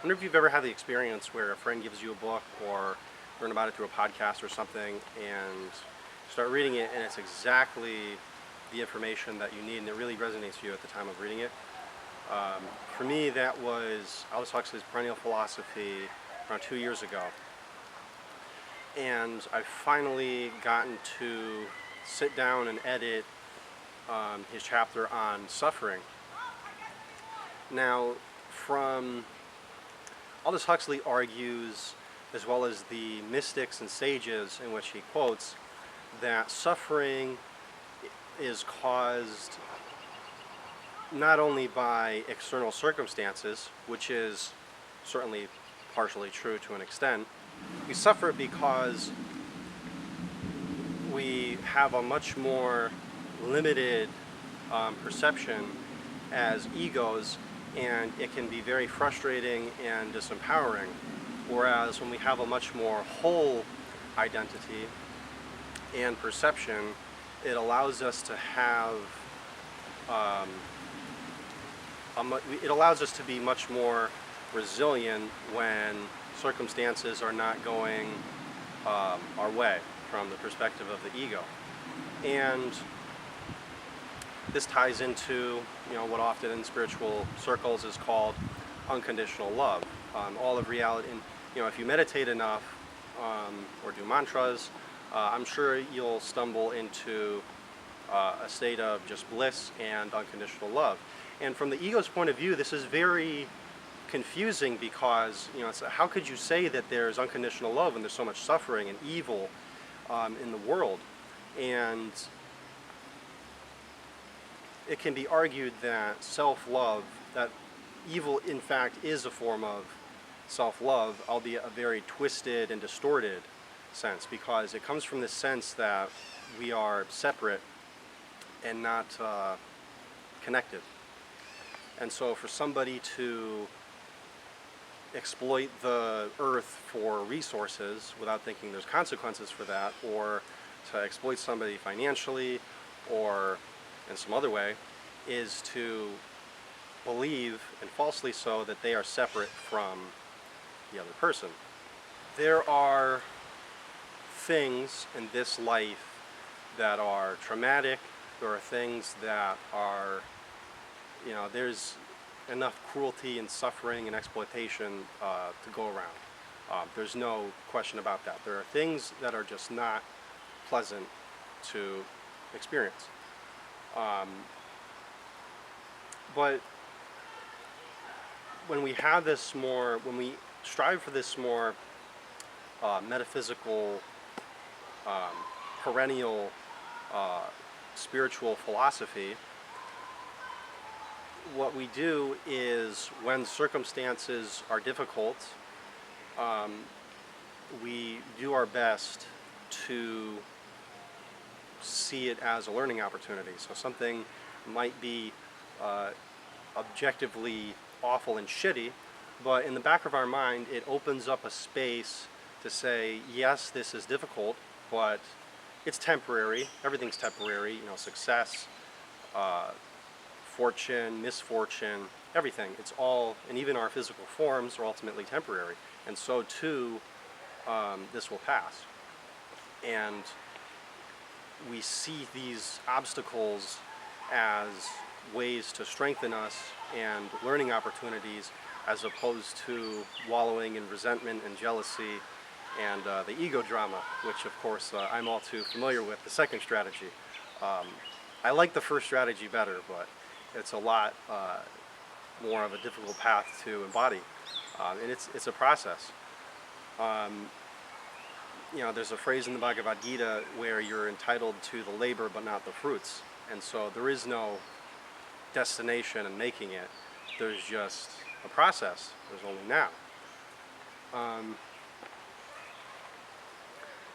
wonder if you've ever had the experience where a friend gives you a book or learn about it through a podcast or something and start reading it and it's exactly the information that you need and it really resonates with you at the time of reading it. For me, that was Aldous Huxley's Perennial philosophy around 2 years ago. And I've finally gotten to sit down and edit his chapter on suffering. Now, from Aldous Huxley argues, as well as the mystics and sages in which he quotes, that suffering is caused not only by external circumstances, which is certainly partially true to an extent. We suffer because we have a much more limited perception as egos, and it can be very frustrating and disempowering. Whereas when we have a much more whole identity and perception, it allows us to have it allows us to be much more resilient when circumstances are not going our way from the perspective of the ego. And this ties into, what often in spiritual circles is called unconditional love. All of reality, and if you meditate enough or do mantras, I'm sure you'll stumble into a state of just bliss and unconditional love. And from the ego's point of view, this is very confusing because, it's, how could you say that there's unconditional love when there's so much suffering and evil in the world? And it can be argued that self-love, that evil in fact is a form of self-love, albeit a very twisted and distorted sense, because it comes from this sense that we are separate and not connected. And so for somebody to exploit the earth for resources without thinking there's consequences for that, or to exploit somebody financially or in some other way, is to believe, and falsely so, that they are separate from the other person. There are things in this life that are traumatic. There are things that are, there's enough cruelty and suffering and exploitation to go around. There's no question about that. There are things that are just not pleasant to experience. But when we have this more, when we strive for this more metaphysical, perennial spiritual philosophy, what we do is, when circumstances are difficult, we do our best to see it as a learning opportunity. So something might be objectively awful and shitty, but in the back of our mind, it opens up a space to say, yes, this is difficult, but it's temporary. Everything's temporary. Success, fortune, misfortune, everything. It's all, and even our physical forms are ultimately temporary. And so too, this will pass. And we see these obstacles as ways to strengthen us and learning opportunities, as opposed to wallowing in resentment and jealousy and the ego drama, which of course I'm all too familiar with, the second strategy. I like the first strategy better, but it's a lot more of a difficult path to embody, and it's a process. There's a phrase in the Bhagavad Gita where you're entitled to the labor but not the fruits, and so there is no destination in making it. There's just a process. There's only now.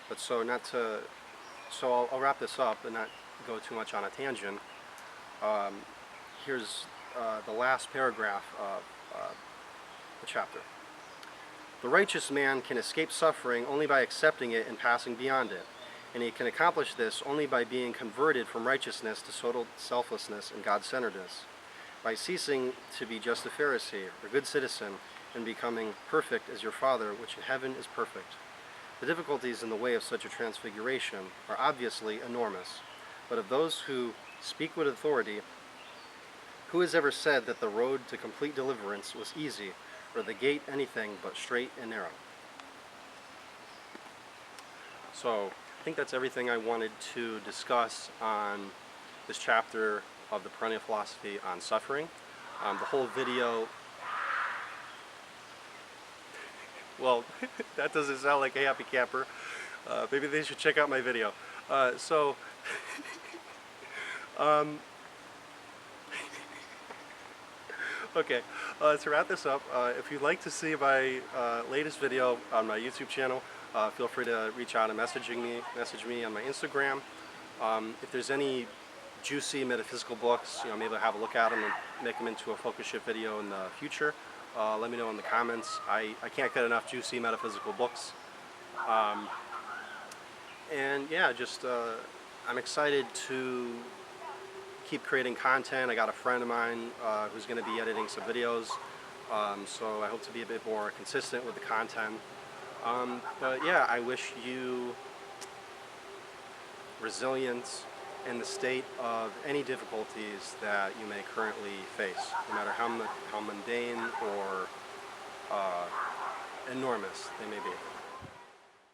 But so I'll wrap this up and not go too much on a tangent. Here's the last paragraph of the chapter. The righteous man can escape suffering only by accepting it and passing beyond it, and he can accomplish this only by being converted from righteousness to total selflessness and God-centeredness. By ceasing to be just a Pharisee or good citizen and becoming perfect as your Father which in heaven is perfect. The difficulties in the way of such a transfiguration are obviously enormous, but of those who speak with authority, who has ever said that the road to complete deliverance was easy, or the gate anything but straight and narrow? So I think that's everything I wanted to discuss on this chapter of the Perennial Philosophy on suffering. The whole video, well, that doesn't sound like a happy camper. Maybe they should check out my video. Okay, to wrap this up, if you'd like to see my latest video on my YouTube channel, feel free to reach out and message me on my Instagram. If there's any juicy metaphysical books, maybe I'll have a look at them and make them into a focus shift video in the future. Let me know in the comments. I can't get enough juicy metaphysical books. And yeah, I'm excited to keep creating content. I got a friend of mine who's going to be editing some videos, so I hope to be a bit more consistent with the content. But yeah, I wish you resilience in the state of any difficulties that you may currently face, no matter how mundane or enormous they may be.